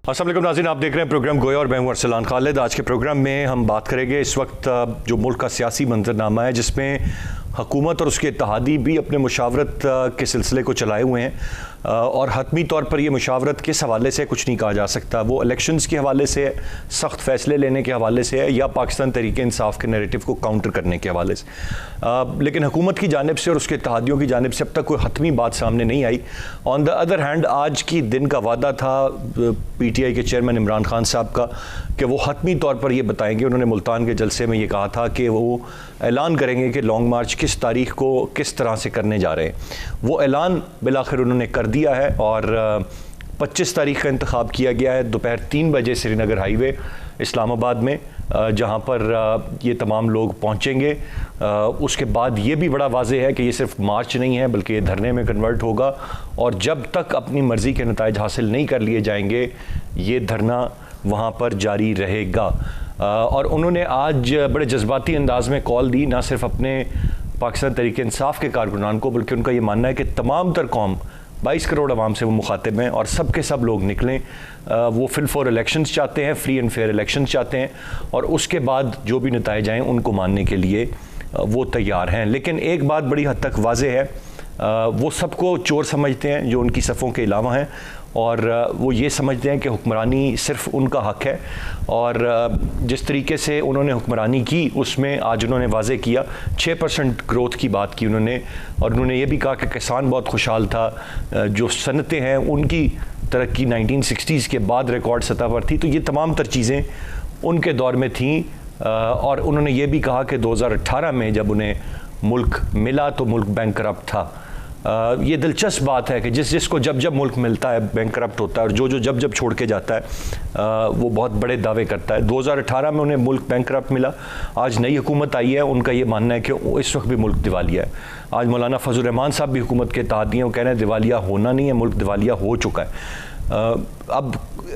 अस्सलाम वालेकुम नाज़रीन, आप देख रहे हैं प्रोग्राम गोया और मैं हूं अरसलान खालिद। आज के प्रोग्राम में हम बात करेंगे इस वक्त जो मुल्क का सियासी मंजरनामा है, जिसमें हुकूमत और उसके इत्तेहादी भी अपने मुशावरत के सिलसिले को चलाए हुए हैं और हतमी तौर पर ये मुशावरत किस हवाले से कुछ नहीं कहा जा सकता। वो इलेक्शंस के हवाले से है, सख्त फ़ैसले लेने के हवाले से है, या पाकिस्तान तहरीक इंसाफ के नैरेटिव को काउंटर करने के हवाले से। लेकिन हुकूमत की जानिब से और उसके इत्तेहादियों की जानिब से अब तक कोई हतमी बात सामने नहीं आई। ऑन द अदर हैंड, आज की दिन का वादा था PTI के चेयरमैन इमरान खान साहब का कि वो हतमी तौर पर ये बताएंगे। उन्होंने मुल्तान के जलसे में ये कहा था कि वो ऐलान करेंगे कि लॉन्ग मार्च किस तारीख को किस तरह से करने जा रहे हैं। वो ऐलान बिलाखिर उन्होंने कर दिया है और 25 तारीख का इंतखाब किया गया है दोपहर 3 बजे श्रीनगर हाईवे इस्लामाबाद में, जहाँ पर ये तमाम लोग पहुँचेंगे। उसके बाद ये भी बड़ा वाज़ेह है कि ये सिर्फ मार्च नहीं है बल्कि ये धरने में कन्वर्ट होगा और जब तक अपनी मर्ज़ी के नताइज हासिल नहीं कर लिए जाएंगे ये धरना वहाँ पर जारी रहेगा। और उन्होंने आज बड़े जज्बाती अंदाज में कॉल दी, ना सिर्फ अपने पाकिस्तान तहरीक इंसाफ के कारकुनान को, बल्कि उनका ये मानना है कि तमाम तर कौम 22 करोड़ आवाम से वो मुखातिब हैं और सब के सब लोग निकलें। वो फिल फॉर इलेक्शंस चाहते हैं, फ्री एंड फेयर इलेक्शंस चाहते हैं और उसके बाद जो भी नताइज आएँ उनको मानने के लिए वो तैयार हैं। लेकिन एक बात बड़ी हद तक वाज़ेह है, वो सबको चोर समझते हैं जो उनकी सफ़ों के अलावा हैं, और वो ये समझते हैं कि हुक्मरानी सिर्फ उनका हक़ है। और जिस तरीके से उन्होंने हुक्मरानी की उसमें आज उन्होंने वाज़े किया, 6% ग्रोथ की बात की उन्होंने, और उन्होंने ये भी कहा कि किसान बहुत खुशहाल था, जो सनतें हैं उनकी तरक्की 1960s के बाद रिकॉर्ड सतह पर थी। तो ये तमाम तर चीज़ें उनके दौर में थीं। और उन्होंने ये भी कहा कि 2018 में जब उन्हें मुल्क मिला तो मुल्क बैंक करप्ट था। ये दिलचस्प बात है कि जिसको जब जब मुल्क मिलता है बैंक करप्ट होता है, और जो जब जब छोड़ के जाता है वो बहुत बड़े दावे करता है। 2018 में उन्हें मुल्क बैंक करप्ट मिला, आज नई हुकूमत आई है, उनका ये मानना है कि इस वक्त भी मुल्क दिवालिया है। आज मौलाना फजल रहमान साहब भी हुकूमत के इत्तेहादी हैं, वो कह रहे हैं दिवालिया होना नहीं है, मुल्क दिवालिया हो चुका है। अब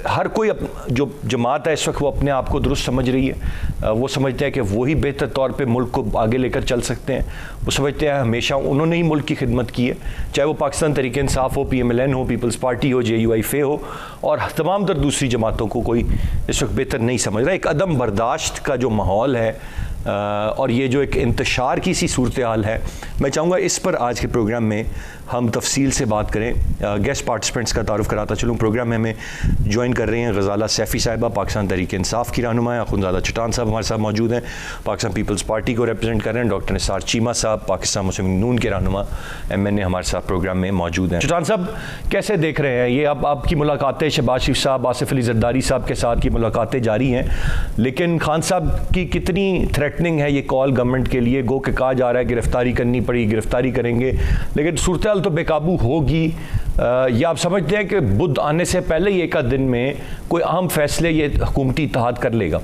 हर कोई जो जमात है इस वक्त वो अपने आप को दुरुस्त समझ रही है। वो समझते हैं कि वही बेहतर तौर पे मुल्क को आगे लेकर चल सकते हैं। वो समझते हैं हमेशा उन्होंने ही मुल्क की खिदमत की है, चाहे वो पाकिस्तान तहरीक इंसाफ हो, PMLN हो, पीपल्स पार्टी हो, JUI हो, और तमाम तर दूसरी जमातों को कोई इस वक्त बेहतर नहीं समझ रहा। एक अदम बर्दाश्त का जो माहौल है और ये जो एक इंतशार की सी सूरत हाल है, मैं चाहूँगा इस पर आज के प्रोग्राम में हम तफसील से बात करें। गेस्ट पार्टिसिपेंट्स का तारुफ कराता चलूँ। प्रोग्राम में हमें ज्वाइन कर रहे हैं गजाला सैफ़ी साहिबा, पाकिस्तान तहरीक इंसाफ की रहनुमा, अखुंज़ादा चटान साहब हमारे साथ मौजूद हैं, पाकिस्तान पीपल्स पार्टी को रिप्रेजेंट कर रहे हैं। डॉक्टर निसार चीमा साहब, पाकिस्तान मुस्लिम नून के रहनुमा, MNA हमारे साथ प्रोग्राम में मौजूद हैं। चटान साहब, कैसे देख रहे हैं ये अब आपकी मुलाकातें शहबाज शरीफ साहब, आसिफ अली जरदारी साहब के साथ की मुलाकातें जारी हैं, लेकिन खान साहब की कितनी थ्रेटनिंग है ये कॉल गवर्नमेंट के लिए? गो के कहा जा रहा है गिरफ्तारी करनी पड़ी, गिरफ्तारी करेंगे, लेकिन सूरत हाल तो बेकाबू होगी। या आप समझते हैं कि बुध आने से पहले ही एक आध दिन में कोई अहम फैसले ये हुकूमती इत्तेहाद कर लेगा?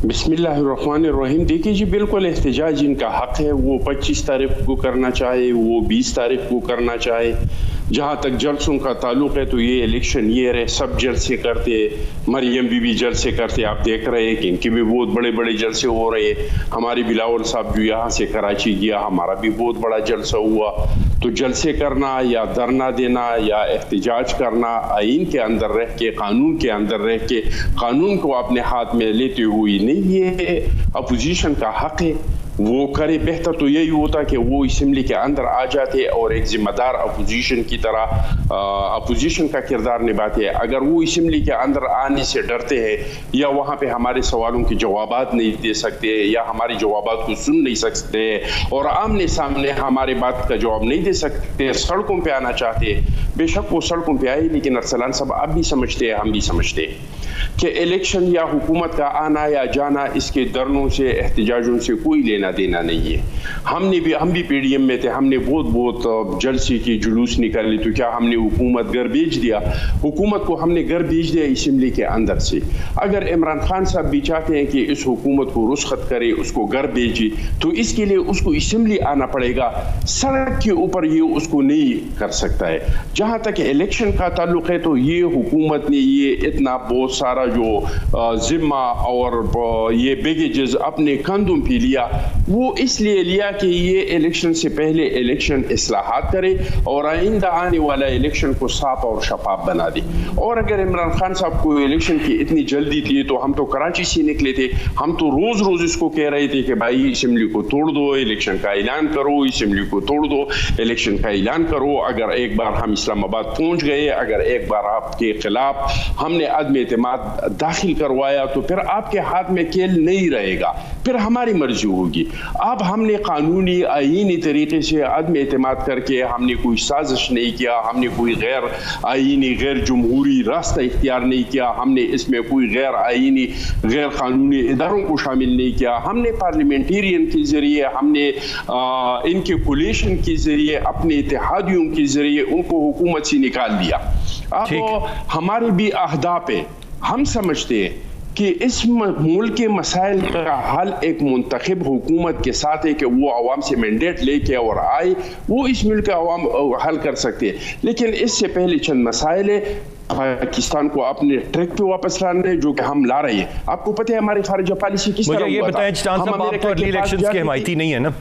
बिस्मिल्लाहिर्रहमानिर्रहीम। देखिए जी, बिल्कुल एहतजाज इनका हक है, वो 25 तारीख को करना चाहे, वो 20 तारीख को करना चाहे। जहाँ तक जलसों का ताल्लुक है तो ये इलेक्शन ईयर है, सब जलसे करते, मरियम बीबी जलसे करते, आप देख रहे हैं कि इनके भी बहुत बड़े बड़े जलसे हो रहे हैं। हमारे बिलावल साहब जो यहाँ से कराची गया, हमारा भी बहुत बड़ा जलसा हुआ। तो जलसे करना या धरना देना या एहतजाज करना, आइन के अंदर रह के, कानून के अंदर रह के, कानून को अपने हाथ में लेते हुए नहीं, ये अपोजिशन का हक है, वो करे। बेहतर तो यही होता कि वो असम्बली के अंदर आ जाते और एक जिम्मेदार अपोजिशन की तरह अपोजिशन का किरदार निभाते हैं। अगर वो असम्बली के अंदर आने से डरते हैं या वहाँ पे हमारे सवालों के जवाबात नहीं दे सकते या हमारी जवाबात को सुन नहीं सकते और आमने सामने हमारे बात का जवाब नहीं दे सकते, सड़कों पे आना चाहते हैं, बेशक वो सड़कों पे आए। लेकिन अरसलान साहब, आप भी समझते हैं, हम भी समझते हैं कि इलेक्शन या हुकूमत का आना या जाना, इसके धरनों से, एहतजाजों से कोई लेना देना नहीं है। हम भी PDM में थे, हमने बहुत जलसे की, जुलूस निकाले, तो क्या हमने हुकूमत घर भेज दिया? हुकूमत को हमने घर भेज दिया असम्बली के अंदर से। अगर इमरान खान साहब भी चाहते हैं कि इस हुकूमत को रुस्खत करे, उसको घर भेजे, तो इसके लिए उसको असम्बली आना पड़ेगा। सड़क के ऊपर ये उसको नहीं कर सकता है। जहाँ तक इलेक्शन का ताल्लुक है तो ये हुकूमत ने ये इतना बहुत सारा जो जिम्मा और ये बैगेजेस अपने कंधों पे लिया, वो इसलिए लिया कि ये इलेक्शन से पहले इलेक्शन इस्लाहात करे और आइंदा आने वाला इलेक्शन को साफ और शफाफ बना दे। और अगर इमरान खान साहब को इलेक्शन की इतनी जल्दी थी तो हम तो कराची से निकले थे, हम तो रोज रोज इसको कह रहे थे कि भाई असेंबली को तोड़ दो, इलेक्शन का ऐलान करो, असेंबली को तोड़ दो, इलेक्शन का ऐलान करो। अगर एक बार हम इस्लामाबाद पहुंच गए, अगर एक बार आपके खिलाफ हमने अदम एतमाद दाखिल करवाया तो फिर आपके हाथ में खेल नहीं रहेगा, फिर हमारी मर्जी होगी। अब हमने कानूनी आईनी तरीके से अदम एतमाद करके हमने कोई साजिश नहीं किया, हमने कोई गैर आईनी गैर जमहूरी रास्ता इख्तियार नहीं किया, हमने इसमें कोई गैर आईनी गैर कानूनी इदारों को शामिल नहीं किया। हमने पार्लियामेंटेरियन के जरिए, हमने इनके कोलिशन के जरिए, अपने इत्तेहादियों के जरिए उनको हुकूमत से निकाल दिया। अब हमारे भी अहदाफ है, हम समझते हैं कि इस मुल्क के मसाइल का हल एक मुंतखब हुकूमत के साथ है कि वो अवाम से मैंडेट लेके और आए, वो इस मुल्क का अवाम हल कर सकते हैं। लेकिन इससे पहले चंद मसाइल है पाकिस्तान को अपने ट्रैक पे वापस लाने जो कि हम ला रहे हैं। आपको पता है हमारी खारिजा पॉलिसी किस तरह हुआ था? मुझे ये बताएं चांद साहब, आप तो अर्ली इलेक्शंस के हिमायती नहीं है ना?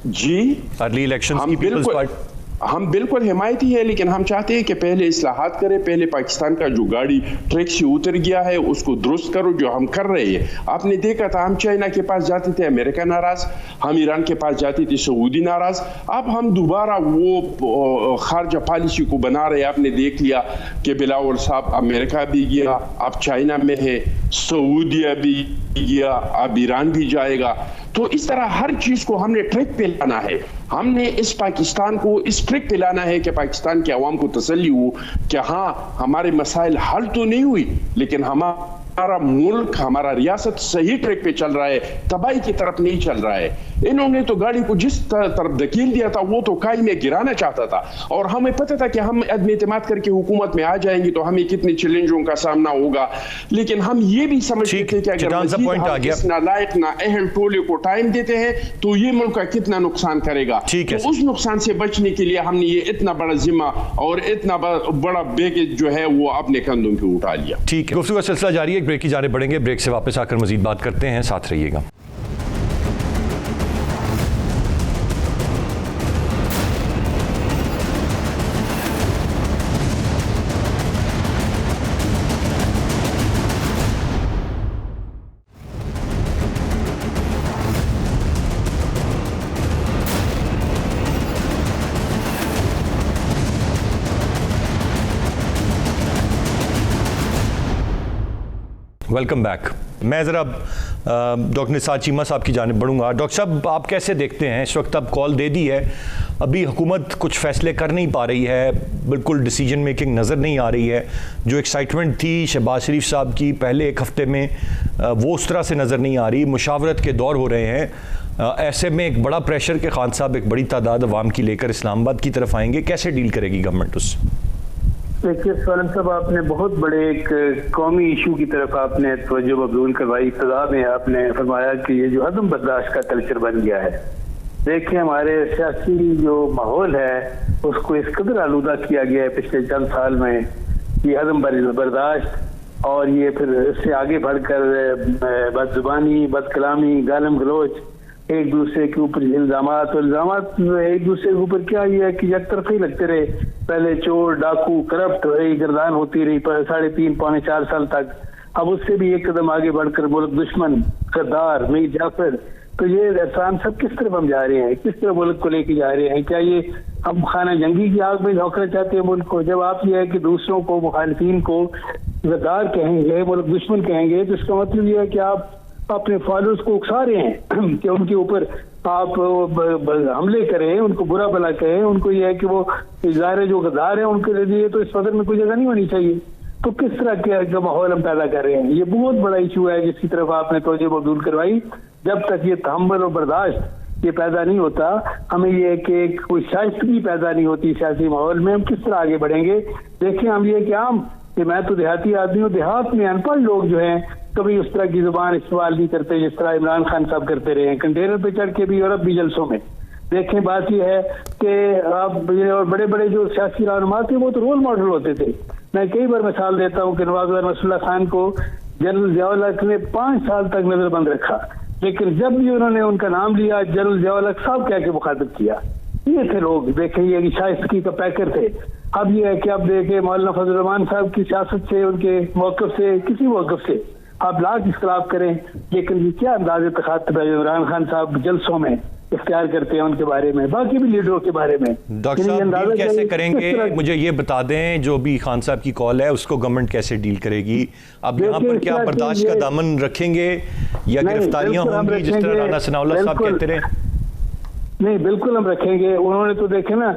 जी, अर्ली इलेक्शंस की पीपल्स पार्टी हम बिल्कुल हिमायती है, लेकिन हम चाहते हैं कि पहले इस्लाहात करें, पहले पाकिस्तान का जो गाड़ी ट्रैक से उतर गया है उसको दुरुस्त करो, जो हम कर रहे हैं। आपने देखा था हम चाइना के पास जाते थे, अमेरिका नाराज, हम ईरान के पास जाते थे, सऊदी नाराज। अब हम दोबारा वो खारजा पॉलिसी को बना रहे हैं। आपने देख लिया कि बिलावल साहब अमेरिका भी गया, अब चाइना में है, सऊदीया भी गया, अब ईरान भी जाएगा। तो इस तरह हर चीज को हमने ट्रैक पे लाना है। हमने इस पाकिस्तान को इस ट्रैक पे लाना है कि पाकिस्तान के अवाम को तसल्ली हो कि हाँ हमारे मसाइल हल तो नहीं हुई, लेकिन हमारा मुल्क, हमारा रियासत सही ट्रैक पे चल रहा है, तबाही की तरफ नहीं चल रहा है। इन्होंने तो गाड़ी को जिस तरफ धकेल दिया था वो तो काई में गिराना चाहता था, और हमें पता था कि हम अदम एतमाद करके हुकूमत में आ जाएंगे तो हमें कितने चैलेंजों का सामना होगा। लेकिन हम ये भी समझते थे कि अगर हम इस नालायक नाअहल टोले को टाइम देते हैं तो ये मुल्क का कितना नुकसान करेगा। तो उस नुकसान से बचने के लिए हमने ये इतना बड़ा जिम्मा और इतना बड़ा बैगेज जो है वो अपने कंधों पे उठा लिया। ठीक है, गुफ्तगू का सिलसिला जारी है, ब्रेक की जाने पड़ेंगे, ब्रेक से वापस आकर मजीद बात करते हैं, साथ रहिएगा। Welcome back. मैं ज़रा डॉक्टर निसार चीमा साहब की जानिब बढ़ूँगा। डॉक्टर साहब, आप कैसे देखते हैं, इस वक्त अब कॉल दे दी है, अभी हुकूमत कुछ फ़ैसले कर नहीं पा रही है, बिल्कुल डिसीजन मेकिंग नज़र नहीं आ रही है। जो एक्साइटमेंट थी शहबाज शरीफ साहब की पहले एक हफ़्ते में, वो उस तरह से नज़र नहीं आ रही। मुशावरत के दौर हो रहे हैं, ऐसे में एक बड़ा प्रेशर के खान साहब एक बड़ी तादाद अवाम की लेकर इस्लामाबाद की तरफ आएंगे, कैसे डील करेगी गवर्नमेंट उससे? देखिए सालम साहब, आपने बहुत बड़े एक कौमी इशू की तरफ आपने तवज्जो मबजूल करवाई। इब्तिदा में आपने फरमाया कि ये जो अदम बर्दाश्त का कल्चर बन गया है। देखिए हमारे सियासी जो माहौल है उसको इस कदर आलूदा किया गया है पिछले चंद साल में, ये अदम बर्दाश्त और ये फिर इससे आगे बढ़कर बदजुबानी, बदकलामी, गालम गलोच, एक दूसरे के ऊपर इल्जामात एक दूसरे के ऊपर क्या ये है कि एक तरफी लगते रहे। पहले चोर, डाकू, करप्ट रही, गर्दान होती रही 3.5 पौने 4 साल तक। अब उससे भी एक कदम आगे बढ़कर मुल्क दुश्मन, गद्दार, मीर जाफर, तो ये एहसान सब किस तरफ हम जा रहे हैं, किस तरह मुल्क को लेके जा रहे हैं? क्या ये हम खाना जंगी की आग में झोंकना चाहते हैं मुल्क को? जब आप ये है कि दूसरों को, मुखालिफिन को गद्दार कहेंगे, मुल्क दुश्मन कहेंगे, तो इसका मतलब ये है कि आप अपने फॉलोअर्स को उकसा रहे हैं कि उनके ऊपर आप हमले करें, उनको बुरा भला कहें। उनको ये है कि वो इज़ारे जो गद्दार हैं उनके लिए तो इस सदर में कोई जगह नहीं होनी चाहिए। तो किस तरह का माहौल हम पैदा कर रहे हैं? ये बहुत बड़ा इशू है जिसकी तरफ आपने तवज्जो मबजूल करवाई। जब तक ये तहम्मुल और बर्दाश्त ये पैदा नहीं होता, हमें ये कि कोई शाइस्तगी पैदा नहीं होती सियासी माहौल में, हम किस तरह आगे बढ़ेंगे? देखिए हम ये कि कि मैं तो देहाती आदमी हूँ, देहात में अनपढ़ लोग जो हैं कभी उस तरह की जुबान इस्तेमाल नहीं करते जिस तरह इमरान खान साहब करते रहे हैं, कंटेनर पे चढ़ के भी और अब भी जलसों में। देखें बात यह है कि आप और बड़े बड़े जो सियासी रहनुमा थे वो तो रोल मॉडल होते थे। मैं कई बार मिसाल देता हूँ कि नवाब नसरुल्लाह खान को जनरल ज़ियाउल हक ने 5 साल तक नजरबंद रखा। लेकिन जब भी उन्होंने उनका नाम लिया, जनरल ज़िया-उल-हक साहब कह के मुखातिब किया, ये थे लोग। देखें, ये शाइस्तगी का पैकर थे। अब ये है कि अब देखें मौलाना फजल रहमान साहब की सियासत से, उनके मौक़िफ़ से, किसी मौक़िफ़ से आप लाख इख्तलाफ करें, लेकिन ये क्या अंदाज़े तखातुब है इमरान खान साहब जलसों में इख्तियार करते हैं उनके बारे में, बाकी भी लीडरों के बारे में। डॉक्टर साहब डील कैसे करेंगे, मुझे ये बता दें, जो भी खान साहब की कॉल है उसको गवर्नमेंट कैसे डील करेगी? अब यहाँ पर क्या बर्दाश्त का दामन रखेंगे या गिरफ्तारियां होंगी जिस तरह राना सनाउल्लाह साहब कहते रहे? नहीं, बिल्कुल हम रखेंगे। उन्होंने तो देखे ना,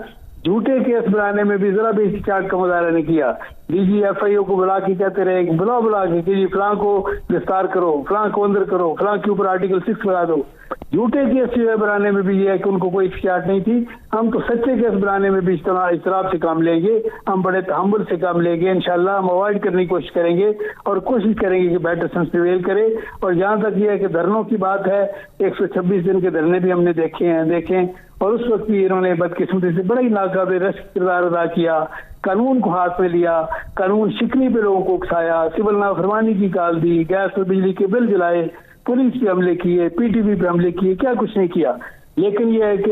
झूठे केस बनाने में भी जरा भी इhtiyat का मुजाहरा नहीं किया। DGFIO को बुला के कहते रहे, बुला के कि जी फलां को गिरफ्तार करो, फलां को अंदर करो, फलां के ऊपर आर्टिकल 6 लगा दो। झूठे केस जो है बनाने में भी ये है कि उनको कोई इhtiyat नहीं थी। हम तो सच्चे केस बनाने में भी इज्तराब से काम लेंगे, हम बड़े तहम्मुल से काम लेंगे। इंशाल्लाह हम अवॉइड करने की कोशिश करेंगे और कोशिश करेंगे कि बेटर सेंस प्रिवेल करे। और जहाँ तक ये है कि धरनों की बात है, 126 दिन के धरने भी हमने देखें और उस वक्त भी इन्होंने बदकिस्मती से बड़ा ही नाकाबिल किरदार अदा किया। कानून को हाथ में लिया, कानून शिकनी पे लोगों को उकसाया, सिविल नाफरमानी की गाल दी, गैस और बिजली के बिल जलाए, पुलिस पे हमले किए, PTV पे हमले किए, क्या कुछ नहीं किया। लेकिन ये है कि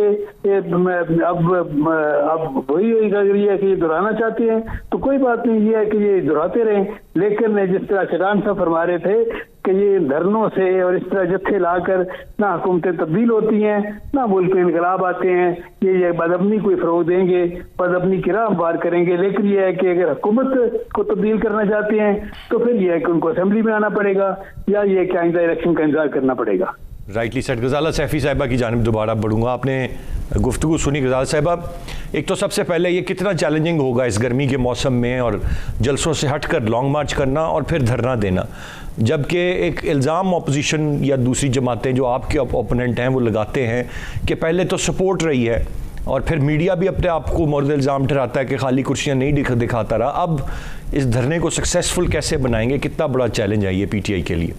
अब वही अगर ये है कि ये दोहराना चाहते हैं तो कोई बात नहीं, ये है कि ये दोहराते रहें। लेकिन जिस तरह से खान साहब फरमा रहे थे कि ये धरनों से और इस तरह जत्थे लाकर ना हुकूमतें तब्दील होती हैं, ना मुल्क में इनकलाब आते हैं, ये बदअमनी कोई फ़रोग देंगे, बदअमनी की राह हमवार करेंगे। लेकिन ये है कि अगर हुकूमत को तब्दील करना चाहते हैं तो फिर ये है कि उनको असेंबली में आना पड़ेगा या ये कि आइंदा इलेक्शन का इंतजार करना पड़ेगा। Rightly set. गजाला सैफी साहिबा की जानिब दोबारा बढ़ूंगा। आपने गुफ्तगू सुनी गजाला साहिबा, एक तो सबसे पहले ये कितना चैलेंजिंग होगा इस गर्मी के मौसम में और जलसों से हटकर लॉन्ग मार्च करना और फिर धरना देना, जबकि एक इल्ज़ाम अपोजिशन या दूसरी जमातें जो आपके ओपोनेंट हैं वो लगाते हैं कि पहले तो सपोर्ट रही है और फिर मीडिया भी अपने आप को मोर्द इल्ज़ाम ठहराता है कि खाली कुर्सियाँ नहीं दिखाता रहा। अब इस धरने को सक्सेसफुल कैसे बनाएंगे? कितना बड़ा चैलेंज है ये PTI के लिए?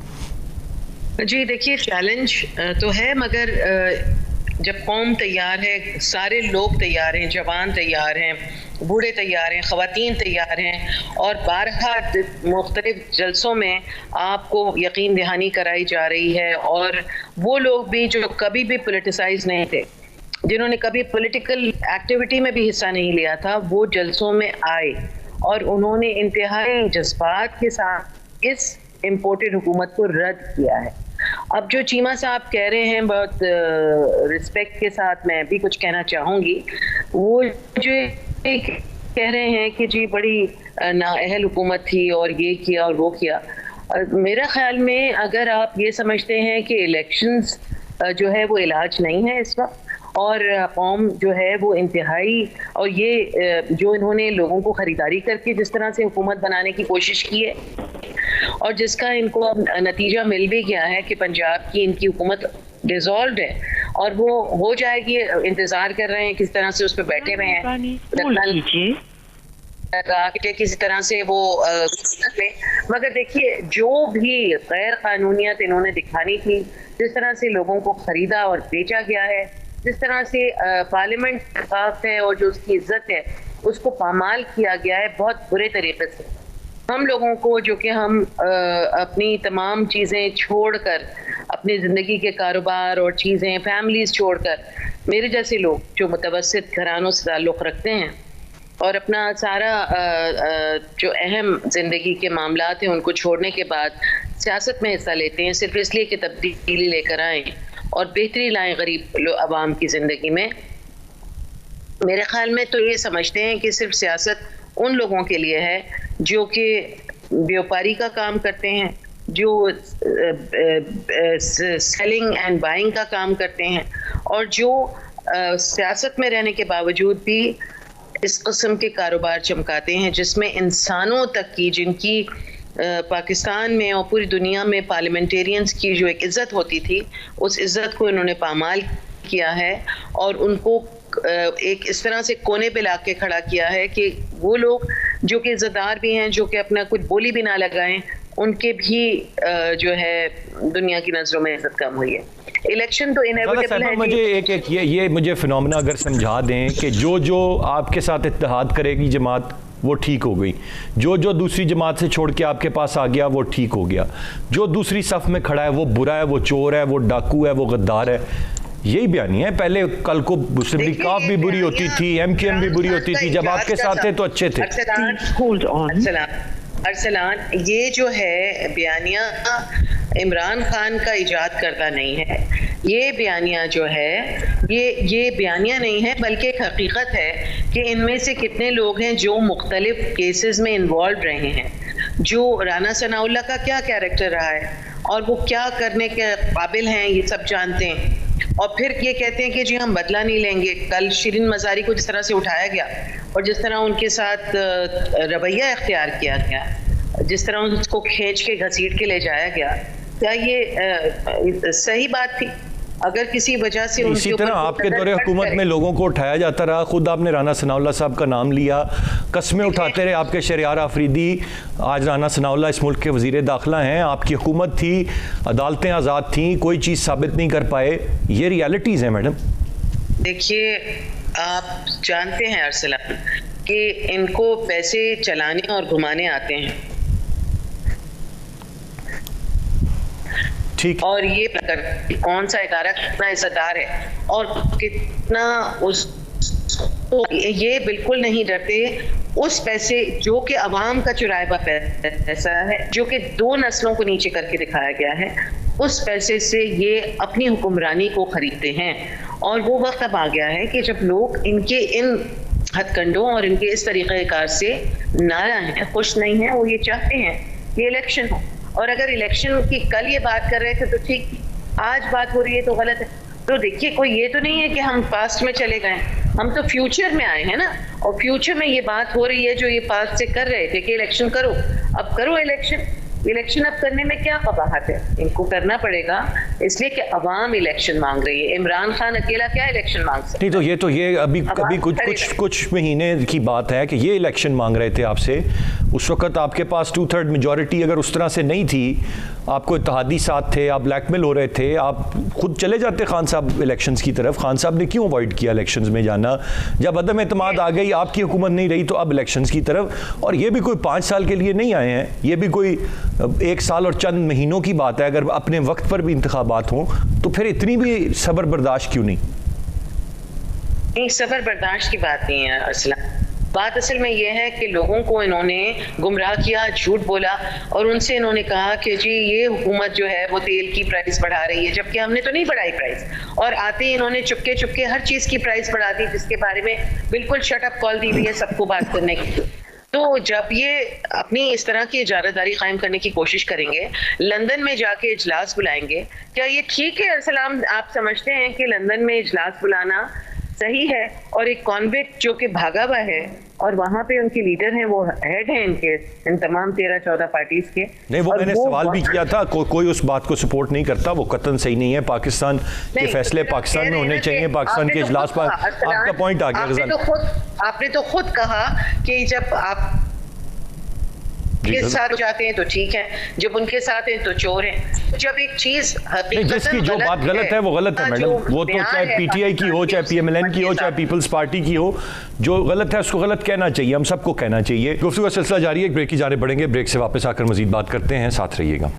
जी देखिए, चैलेंज तो है, मगर जब कौम तैयार है, सारे लोग तैयार हैं, जवान तैयार हैं, बूढ़े तैयार हैं, ख़वातीन तैयार हैं और बारहा मुख्तलिफ जलसों में आपको यकीन दहानी कराई जा रही है। और वो लोग भी जो कभी भी पोलिटिसाइज नहीं थे, जिन्होंने कभी पॉलिटिकल एक्टिविटी में भी हिस्सा नहीं लिया था, वो जलसों में आए और उन्होंने इंतहाई जज्बात के साथ इस इम्पोर्टेड हुकूमत को रद्द किया है। अब जो चीमा साहब कह रहे हैं, बहुत रिस्पेक्ट के साथ मैं भी कुछ कहना चाहूँगी, वो जो कह रहे हैं कि जी बड़ी नाअहल हुकूमत थी और ये किया और वो किया। मेरा ख्याल में अगर आप ये समझते हैं कि इलेक्शंस जो है वो इलाज नहीं है इस वक्त, और कौम जो है वो इंतहाई, और ये जो इन्होंने लोगों को ख़रीदारी करके जिस तरह से हुकूमत बनाने की कोशिश की है और जिसका इनको अब नतीजा मिल भी गया है कि पंजाब की इनकी हुकूमत डिसॉल्व है और वो हो जाएगी, इंतज़ार कर रहे हैं किस तरह से उस पर बैठे हुए हैं किसी तरह से वो मगर देखिए, जो भी गैर कानूनियत इन्होंने दिखानी थी, जिस तरह से लोगों को ख़रीदा और बेचा गया है, जिस तरह से पार्लियामेंट साफ है और जो उसकी इज्जत है उसको पामाल किया गया है बहुत बुरे तरीके से। हम लोगों को जो कि हम अपनी तमाम चीज़ें छोड़कर, अपनी ज़िंदगी के कारोबार और चीज़ें, फैमिलीज़ छोड़कर, मेरे जैसे लोग जो मुतवस्सित घरानों से ताल्लुक़ रखते हैं और अपना सारा जो अहम ज़िंदगी के मामलात हैं उनको छोड़ने के बाद सियासत में हिस्सा लेते हैं सिर्फ इसलिए कि तब्दीली लेकर आएँ और बेहतरी लाएँ गरीब आवाम की ज़िंदगी में। मेरे ख्याल में तो ये समझते हैं कि सिर्फ सियासत उन लोगों के लिए है जो कि व्यापारी का काम करते हैं, जो सेलिंग एंड बाइंग का काम करते हैं और जो सियासत में रहने के बावजूद भी इस किस्म के कारोबार चमकाते हैं जिसमें इंसानों तक की, जिनकी पाकिस्तान में और पूरी दुनिया में पार्लियामेंटेरियंस की जो एक इज़्ज़त होती थी, उस इज़्ज़त को इन्होंने पामाल किया है और उनको एक इस तरह से कोने पे ला के खड़ा किया है कि वो लोग जो कि इज़्ज़तदार भी हैं, जो कि अपना कुछ बोली भी ना लगाएं, उनके भी जो है दुनिया की नज़रों में इज़्ज़त कम हुई है। इलेक्शन तो इनएविटेबल है। मुझे एक ये मुझे फिनोमेना अगर समझा दें कि जो आपके साथ इत्तेहाद करेगी जमात वो ठीक हो गई, जो दूसरी जमात से छोड़ के आपके पास आ गया वो ठीक हो गया, जो दूसरी सफ में खड़ा है वो बुरा है, वो चोर है, वो डाकू है, वो गद्दार है, यही बयानिया है। पहले कल को मुस्लिम लीग काफ भी बुरी होती थी, MQM भी बुरी होती थी, जब आपके साथ थे तो अच्छे थे। अरसलान, ये जो है बयानिया इमरान खान का इजाद करता नहीं है, ये बयानिया जो है ये बयानिया नहीं है, बल्कि एक हकीकत है कि इनमें से कितने लोग हैं जो मुख्तलिफ केसेस में इन्वॉल्व रहे हैं, जो राना सनाउल्लाह का क्या कैरेक्टर रहा है और वो क्या करने के काबिल हैं, ये सब जानते हैं। और फिर ये कहते हैं कि जी हम बदला नहीं लेंगे। कल शिरीन मज़ारी को जिस तरह से उठाया गया और जिस तरह उनके साथ रवैया इख्तियार किया गया, जिस तरह उसको खींच के घसीट के ले जाया गया, क्या ये सही बात थी? अगर किसी वजह से इसी तरह आपके दौरे हुकूमत में लोगों को उठाया जाता रहा, खुद आपने राना सनाउल्लाह साहब का नाम लिया, कस्में उठाते रहे आपके शहरियार आफरीदी। आज राना सनाउल्लाह इस मुल्क के वज़ीर दाखिला हैं, आपकी हुकूमत थी, अदालतें आज़ाद थीं, कोई चीज़ साबित नहीं कर पाए। ये रियलिटीज़ हैं मैडम। देखिए, आप जानते हैं अरसलान कि इनको पैसे चलाने और घुमाने आते हैं, और ये कौन सा इदारा कितना इज़्ज़तदार है और कितना ये बिल्कुल नहीं डरते उस पैसे जो कि अवाम का चुराया हुआ पैसा है, जो कि 2 नस्लों को नीचे करके दिखाया गया है, उस पैसे से ये अपनी हुक्मरानी को खरीदते हैं। और वो वक्त अब आ गया है कि जब लोग इनके इन हथकंडों और इनके इस तरीक़ेकार से नाराज़ हैं, खुश नहीं हैं, वो ये चाहते हैं कि इलेक्शन हो। और अगर इलेक्शन की कल ये बात कर रहे थे तो ठीक, आज बात हो रही है तो गलत है। तो देखिए, कोई ये तो नहीं है कि हम पास्ट में चले गए, हम तो फ्यूचर में आए हैं ना, और फ्यूचर में ये बात हो रही है जो ये पास्ट से कर रहे थे कि इलेक्शन करो, अब करो इलेक्शन। इलेक्शन अब करने में क्या कबाहत है? इनको करना पड़ेगा, इसलिए कि अवाम इलेक्शन मांग रही है। इमरान खान अकेला क्या इलेक्शन मांग सकता? नहीं, तो ये अभी कुछ महीने की बात है कि ये इलेक्शन मांग रहे थे आपसे। उस वक्त आपके पास 2/3 मेजॉरिटी अगर उस तरह से नहीं थी, आपको इत्तेहादी साथ थे, आप ब्लैकमेल हो रहे थे, आप खुद चले जाते खान साहब इलेक्शंस की तरफ। खान साहब ने क्यों अवॉइड किया इलेक्शंस में जाना? जब अदम एतमाद आ गई, आपकी हुकूमत नहीं रही, तो अब इलेक्शंस की तरफ। और ये भी कोई 5 साल के लिए नहीं आए हैं, ये भी कोई 1 साल और चंद महीनों की बात है। अगर अपने वक्त पर भी इंतखाबात हों तो फिर इतनी भी सब्र बर्दाश्त क्यों नहीं? सब्र बर्दाश्त की बात नहीं है असला। बात असल में यह है कि लोगों को इन्होंने गुमराह किया, झूठ बोला, और उनसे इन्होंने कहा कि जी ये हुकूमत जो है वो तेल की प्राइस बढ़ा रही है, जबकि हमने तो नहीं बढ़ाई प्राइस। और आते ही इन्होंने चुपके चुपके हर चीज़ की प्राइस बढ़ा दी, जिसके बारे में बिल्कुल शट अप कॉल दी हुई है सबको बात करने की। तो जब ये अपनी इस तरह की इजारतदारी कायम करने की कोशिश करेंगे, लंदन में जाके इजलास बुलाएंगे, क्या ये ठीक है अरसलाम? आप समझते हैं कि लंदन में इजलास बुलाना सही है? और एक कॉन्विक्ट जो कि भागा हुआ है और वहाँ पे उनके लीडर हैं, वो हेड हैं इनके इन तमाम 13-14 पार्टीज के। नहीं, वो मैंने सवाल भी किया था, कोई उस बात को सपोर्ट नहीं करता, वो कतन सही नहीं है। पाकिस्तान के फैसले पाकिस्तान में होने चाहिए, पाकिस्तान के इजलास पर। आपका पॉइंट आ गया गज़ल। आपने तो खुद कहा कि जब आप के साथ जाते हैं तो ठीक है, जब उनके साथ हैं तो चोर हैं। जब एक चीज जिसकी जो बात गलत है वो गलत है मैडम, वो तो चाहे PTI की हो, चाहे PMLN की हो, चाहे पीपल्स पार्टी की हो, जो गलत है उसको गलत कहना चाहिए, हम सबको कहना चाहिए। गुफ्तगू का सिलसिला जारी है, एक ब्रेक की जाने पड़ेंगे, ब्रेक से वापस आकर मजीद बात करते हैं, साथ रहिएगा।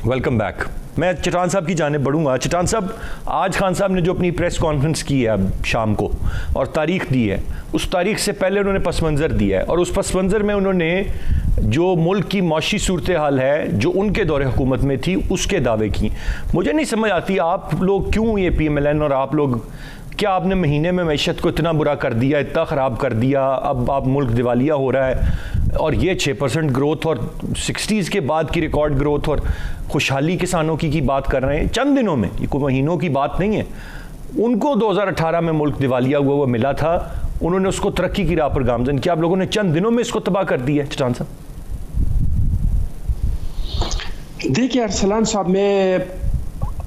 Welcome back. मैं चटान साहब की जाने बढ़ूंगा। चटान साहब, आज खान साहब ने जो अपनी प्रेस कॉन्फ्रेंस की है अब शाम को और तारीख दी है, उस तारीख से पहले उन्होंने पस मंज़र दिया है, और उस पस मंज़र में उन्होंने जो मुल्क की मौशी सूरत हाल है जो उनके दौरे हुकूमत में थी उसके दावे की। मुझे नहीं समझ आती आप लोग क्यों, ये PMLN और आप लोग, क्या आपने महीने में मैशत को इतना बुरा कर दिया, इतना ख़राब कर दिया, अब आप मुल्क दिवालिया हो रहा है, और ये 6% ग्रोथ और 60s के बाद की रिकॉर्ड ग्रोथ और खुशहाली किसानों की बात कर रहे हैं चंद दिनों में, ये कोई महीनों की बात नहीं है। उनको 2018 में मुल्क दिवालिया हुआ मिला था, उन्होंने उसको तरक्की की राह पर गामजन किया। आप लोगों ने चंद दिनों में इसको तबाह कर दिया। चट्टान साहब देखिए अरसलान साहब, मैं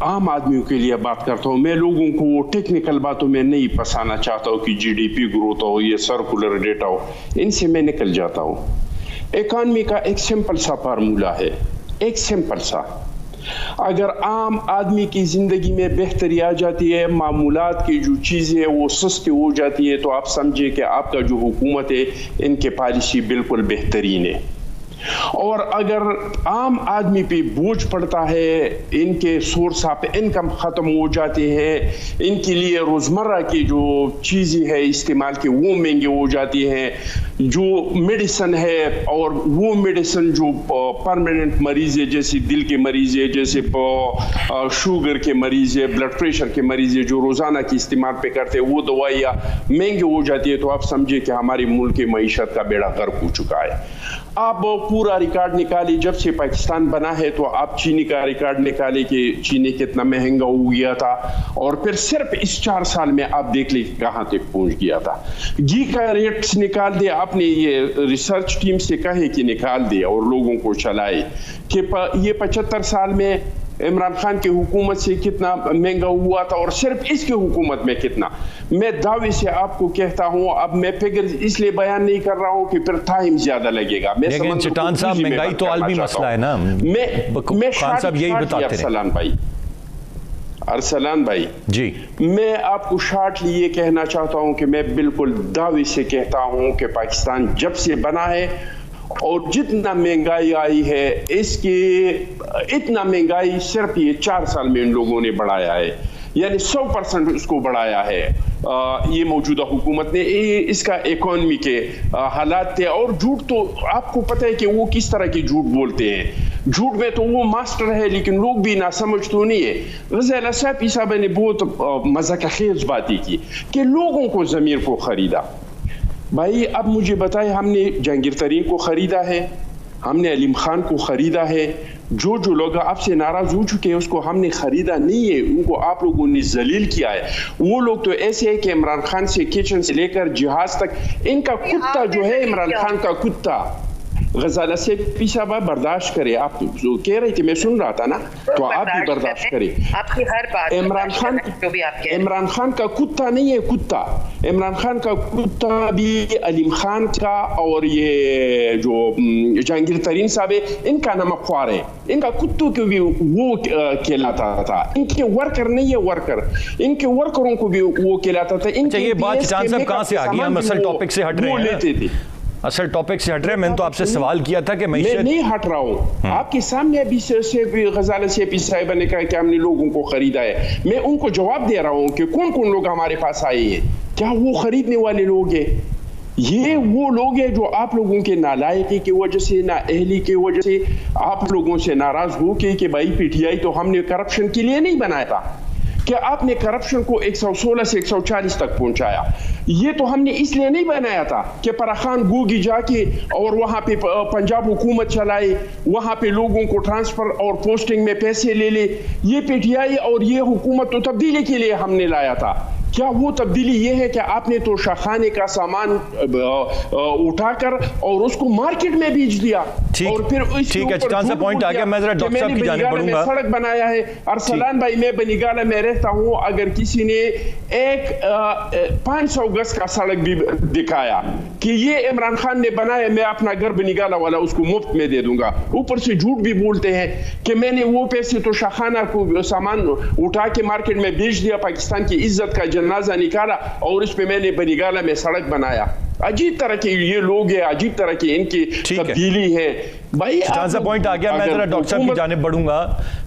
आम आदमियों के लिए बात करता हूँ। मैं लोगों को टेक्निकल बातों में नहीं फंसाना चाहता हूँ कि जीडीपी ग्रोथ हो, ये सर्कुलर डेटा हो, इनसे मैं निकल जाता हूँ। इकॉनमी का एक सिंपल सा फार्मूला है, एक सिंपल सा। अगर आम आदमी की जिंदगी में बेहतरी आ जाती है, मामूलात की जो चीज़ें हैं वो सस्ती हो जाती है, तो आप समझे कि आपका जो हुकूमत है इनके पॉलिसी बिल्कुल बेहतरीन है। और अगर आम आदमी पे बोझ पड़ता है, इनके सोर्स ऑफ इनकम ख़त्म हो जाते हैं, इनके लिए रोज़मर्रा की जो चीज़ें हैं इस्तेमाल की वो महंगी हो जाती हैं, जो मेडिसिन है और वो मेडिसिन जो परमानेंट मरीज़ है, जैसे दिल के मरीज़ है, जैसे शुगर के मरीज़ है, ब्लड प्रेशर के मरीज़ है, जो रोज़ाना की इस्तेमाल पे करते हैं, वो दवाइयाँ महंगी हो जाती है। तो आप समझिए कि हमारी मुल्क की मईशत का बेड़ा गर्क हो चुका है। आप पूरा रिकॉर्ड निकाली, जब से पाकिस्तान बना है तो आप चीनी का रिकॉर्ड निकाले कि चीनी कितना महंगा हो गया था, और फिर सिर्फ इस 4 साल में आप देख ली कहां तक पहुंच गया था। घी का रेट्स निकाल दिया आपने, ये रिसर्च टीम से कहे कि निकाल दिया और लोगों को चलाए कि ये 75 साल में इमरान खान की हुकूमत से कितना महंगा हुआ था और सिर्फ इसकी हुकूमत में कितना। मैं दावे से आपको कहता हूं, अब मैं फिगर इसलिए बयान नहीं कर रहा हूं कि फिर टाइम ज्यादा लगेगा। लेकिन चट्टान साहब, महंगाई तो आलमी मसला है ना। मैं खान साहब यही बताते रहे। अरसलान भाई जी, मैं आपको शार्ट लिए कहना चाहता हूं कि मैं बिल्कुल दावे से कहता हूं कि पाकिस्तान जब से बना है और जितना महंगाई आई है, इसकी इतना महंगाई सिर्फ ये 4 साल में इन लोगों ने बढ़ाया है, यानी 100% उसको बढ़ाया है ये मौजूदा हुकूमत ने। इसका इकोनॉमी के हालात थे। और झूठ तो आपको पता है कि वो किस तरह की झूठ बोलते हैं। झूठ में तो वो मास्टर है, लेकिन लोग भी ना समझ तो नहीं है। रज़ा साहब साहब ने बहुत मज़ाक़खेज़ बातें की कि लोगों को ज़मीर को ख़रीदा। भाई अब मुझे बताएं, हमने जहांगीर तरीन को ख़रीदा है, हमने अलीम खान को ख़रीदा है। जो लोग आपसे नाराज़ हो चुके हैं उसको हमने ख़रीदा नहीं है, उनको आप लोगों ने जलील किया है। वो लोग तो ऐसे है कि इमरान खान से किचन से लेकर जहाज तक इनका कुत्ता जो है, इमरान खान का कुत्ता गजाला से पीछा बर्दाश्त करे। आप जो कह रहे थे मैं सुन रहा था ना, तो आप भी बर्दाश्त करें। आपकी हर बात इमरान खान का कुत्ता नहीं है, कुत्ता इमरान खान का कुत्ता भी अलीम खान का और ये जो जहांगीर तरीन साहब है इनका नमकख्वार है। इनका कुत्तों को भी वो कहलाता था, इनके वर्कर नहीं है, वर्कर इनके वर्करों को भी वो कहलाता था। इनके ये बात चट्टान साहब कहां से आ गई? हम असल टॉपिक से हट रहे हैं। लेते थे, असल टॉपिक से हट रहे हैं। मैंने तो आपसे सवाल किया था कि मैं नहीं हट रहा हूँ। आपके सामने अभी से गजाला से साहिब ने कहा कि हमने लोगों को खरीदा है। मैं उनको जवाब दे रहा हूँ कि कौन कौन लोग हमारे पास आए हैं, क्या वो खरीदने वाले लोग हैं? ये वो लोग हैं जो आप लोगों के नालायकी की वजह से, ना अहली की वजह से आप लोगों से नाराज हो के भाई पीटीआई तो हमने करप्शन के लिए नहीं बनाया था कि आपने करप्शन को 116 से 140 तक पहुंचाया। ये तो हमने इसलिए नहीं बनाया था कि फराखान गोगी जाके और वहां पे पंजाब हुकूमत चलाए, वहां पे लोगों को ट्रांसफर और पोस्टिंग में पैसे ले ले। ये पीटीआई और ये हुकूमत तो तब्दीली के लिए हमने लाया था। क्या वो तब्दीली ये है कि आपने तो शाखाने का सामान उठाकर और उसको मार्केट में बेच दिया? और फिर ठीक है, चट्टान सा पॉइंट आ गया। मैं जरा डॉक्टर साहब की जानिब बढ़ूंगा। सड़क बनाया है अरसलान भाई, मैं बनीगाला में रहता हूं। अगर किसी ने एक 500 गज का सड़क भी दिखाया कि ये इमरान खान ने बनाया, मैं अपना घर बनीगाला वाला उसको मुफ्त में दे दूंगा। ऊपर से झूठ भी बोलते हैं कि मैंने वो पैसे तो शाखाना को सामान उठा के मार्केट में बेच दिया, पाकिस्तान की इज्जत का जनाजा निकाला और इस पे मैंने बनीगाला में सड़क बनाया। अजीब तरह के ये लोग हैं, अजीब तरह की इनकी तब्दीली है भाई। पॉइंट आ गया। मैं जरा डॉक्टर साहब की जानिब बढ़ूंगा।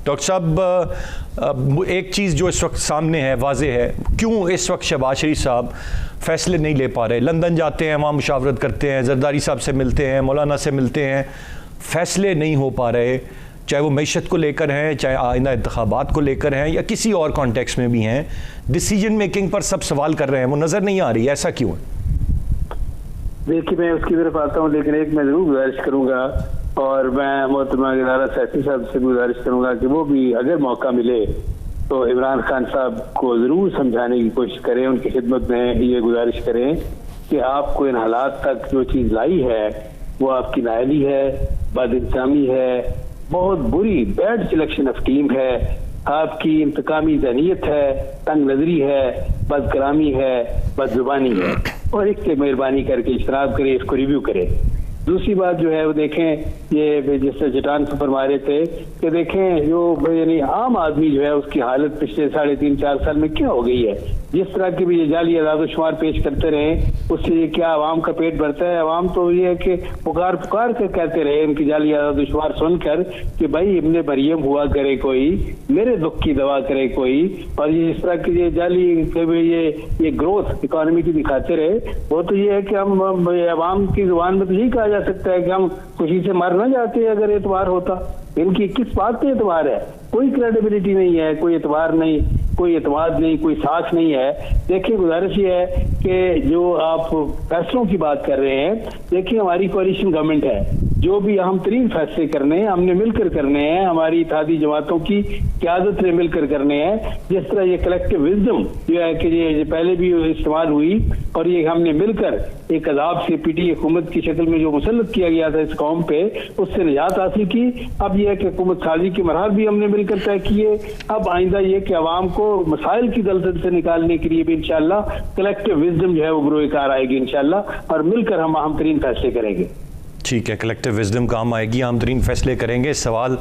डॉक्टर साहब, एक चीज जो इस वक्त सामने है, वाजे है, क्यों इस वक्त शहबाज शरीफ साहब फैसले नहीं ले पा रहे? लंदन जाते हैं, वहाँ मुशावरत करते हैं, जरदारी साहब से मिलते हैं, मौलाना से मिलते हैं, फैसले नहीं हो पा रहे, चाहे वो मईशत को लेकर हैं, चाहे आइंदा इंतखाबात को लेकर हैं, या किसी और कॉन्टेक्स्ट में भी हैं। डिसीजन मेकिंग पर सब सवाल कर रहे हैं, वो नज़र नहीं आ रही। ऐसा क्यों है? देखिए, मैं उसकी तरफ आता हूँ, लेकिन एक मैं जरूर गुजारिश करूंगा और मैं मोहतरमा गजाला सैफी साहब से गुजारिश करूंगा कि वो भी अगर मौका मिले तो इमरान खान साहब को ज़रूर समझाने की कोशिश करें, उनकी खिदमत में ये गुजारिश करें कि आपको इन हालात तक जो चीज़ लाई है वो आपकी नाअहली है, बदइंतजामी है, बहुत बुरी बैड सिलेक्शन ऑफ टीम है, आपकी इंतकामी ज़हनियत है, तंग नजरी है, बदकलामी है, बदजुबानी है, और इससे मेहरबानी करके इशराब करें, इसको रिव्यू करें। दूसरी बात जो है वो देखें, ये जिससे जटान से फरमा रहे थे कि देखें जो यानी आम आदमी जो है उसकी हालत पिछले 3.5-4 साल में क्या हो गई है। जिस तरह की भी ये जाली आदादोशुमार पेश करते रहे उससे ये क्या आवाम का पेट भरता है? आवाम तो ये है कि पुकार पुकार कर कहते रहे इनकी जाली आदादोशुमार सुनकर कि भाई इब्ने मरियम हुआ करे कोई, मेरे दुख की दवा करे कोई। और ये इस तरह की ये जाली ये ग्रोथ इकोनॉमी की दिखाते रहे, वो तो ये है कि हम आवाम की जुबान में तो यही कहा जा सकता है कि हम खुशी से मर ना जाते अगर एतबार होता। इनकी किस बात पे एतबार है? कोई क्रेडिबिलिटी नहीं है, कोई एतबार नहीं, कोई एतमाद नहीं, कोई साख नहीं है। देखिए गुजारिश ये है कि जो आप फैसलों की बात कर रहे हैं, देखिए हमारी कोalition गवर्नमेंट है, जो भी अहम तरीन फैसले करने हैं हमने मिलकर करने हैं, हमारी इत्तेहादी जमातों की क़यादत ने मिलकर करने हैं। जिस तरह ये कलेक्टिव विजडम जो है कि ये पहले भी इस्तेमाल हुई और ये हमने मिलकर एक अदाब से पीटी हुकूमत की शक्ल में जो मुसल्लत किया गया था इस कौम पे, उससे निजात हासिल की। अब यह है कि हुकूमत साजी के मरहल भी हमने मिलकर तय किए। अब आइंदा ये कि अवाम को मसाइल की दलदल से निकालने के लिए भी इंशाल्लाह कलेक्टिव विजडम जो है वो बरोए कार आएगी इंशाल्लाह, और मिलकर हम अहम तरीन फैसले करेंगे। ठीक है, कलेक्टिव विजडम काम आएगी, आम तरीन फैसले करेंगे। सवाल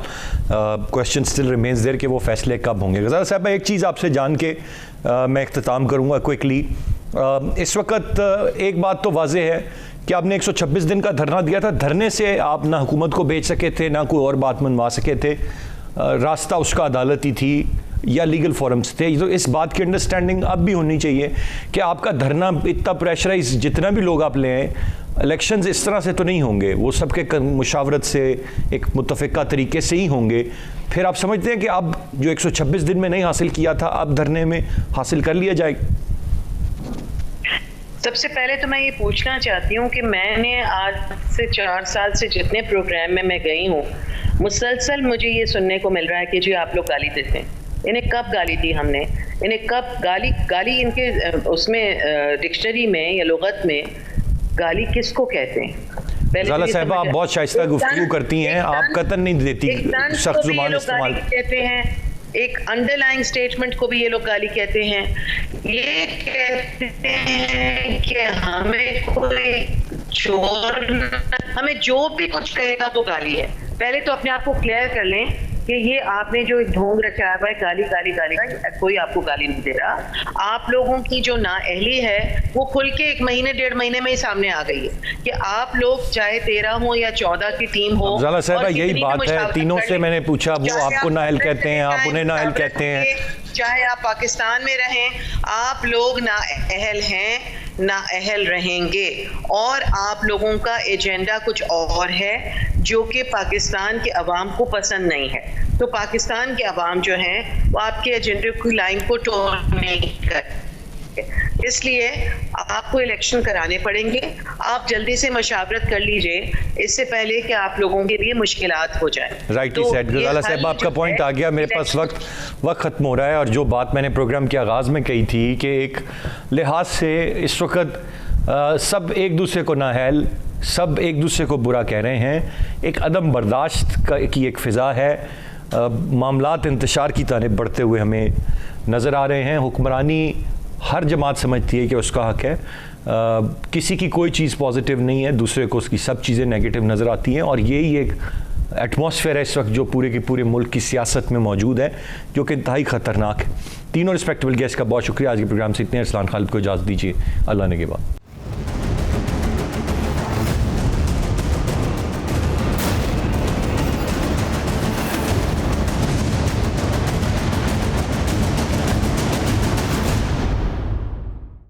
क्वेश्चन स्टिल रिमेन्स देयर कि वो फैसले कब होंगे। गज़ाला साहब, मैं एक चीज़ आपसे जान के मैं इख्तिताम करूँगा क्विकली। इस वक्त एक बात तो वाज़ेह है कि आपने 126 दिन का धरना दिया था। धरने से आप ना हुकूमत को बेच सके थे, ना कोई और बात मनवा सके थे। रास्ता उसका अदालती थी या लीगल फोरम्स थे। तो इस बात की अंडरस्टैंडिंग अब भी होनी चाहिए कि आपका धरना इतना प्रेशराइज, जितना भी लोग आप ले आए, इलेक्शंस इस तरह से तो नहीं होंगे, वो सबके मुशावरत से एक मुत्तफ़िका तरीके से ही होंगे। फिर आप समझते हैं कि अब जो 126 दिन में नहीं हासिल किया था, अब धरने में हासिल कर लिया जाएगा? सबसे पहले तो मैं ये पूछना चाहती हूँ कि मैंने आज से 4 साल से जितने प्रोग्राम में मैं गई हूँ, मुसलसल मुझे ये सुनने को मिल रहा है कि जी आप लोग गाली देते हैं। इन्हें कब गाली दी हमने? इन्हें कब गाली इनके उसमें डिक्शनरी में या लुगत में गाली किसको कहते हैं? ज़ाला साहब, आप बहुत शाइस्ता गुफ्तगू करती हैं, आप कतन नहीं देती सख्त ज़ुबान इस्तेमाल कहते हैं। एक अंडरलाइंग स्टेटमेंट को भी ये लोग गाली कहते हैं। ये कहते हैं कि हमें कोई चोर, हमें जो भी कुछ कहेगा तो गाली है। पहले तो अपने आप को क्लियर कर लें कि ये आपने जो ढोंग रचा हुआ है गाली गाली गाली का, कोई आपको गाली नहीं दे रहा। आप लोगों की जो नाअहली है वो खुल के 1 महीने 1.5 महीने में ही सामने आ गई है कि आप लोग चाहे 13 हो या 14 की टीम हो। ज़ाला साहब, यही बात है, तीनों से मैंने पूछा, वो आपको नाअहल कहते हैं, आप उन्हें नाअहल कहते हैं। चाहे आप पाकिस्तान में रहें, आप लोग नाअहल हैं, नाअहल रहेंगे, और आप लोगों का एजेंडा कुछ और है जो कि पाकिस्तान के अवाम को पसंद नहीं है। तो पाकिस्तान के अवाम जो हैं वो आपके एजेंडे की लाइन को टोन नहीं करते, इसलिए आपको इलेक्शन कराने पड़ेंगे। आप जल्दी से मशावरत कर लीजिए इससे पहले कि आप लोगों के लिए मुश्किलात हो जाए। Right said. गज़ाला साहब, आपका पॉइंट आ गया। मेरे पास वक्त ख़त्म हो रहा है, और जो बात मैंने प्रोग्राम के आगाज़ में कही थी कि एक लिहाज से इस वक्त सब एक दूसरे को नाअहल, सब एक दूसरे को बुरा कह रहे हैं। एक अदम बर्दाश्त की एक फ़िज़ा है। मामलात इंतशार की तरफ बढ़ते हुए हमें नज़र आ रहे हैं। हुक्मरानी हर जमात समझती है कि उसका हक है, किसी की कोई चीज़ पॉजिटिव नहीं है, दूसरे को उसकी सब चीज़ें नेगेटिव नज़र आती हैं। और यही एक एटमॉस्फेयर है इस वक्त जो पूरे के पूरे मुल्क की सियासत में मौजूद है, जो कि इंतहाई ख़तरनाक है। तीनों रिस्पेक्टेबल गेस्ट का बहुत शुक्रिया। आज के प्रोग्राम से इतने। अरसलान खालिद को इजाज़त दीजिए। अल्लाह ने के बाद।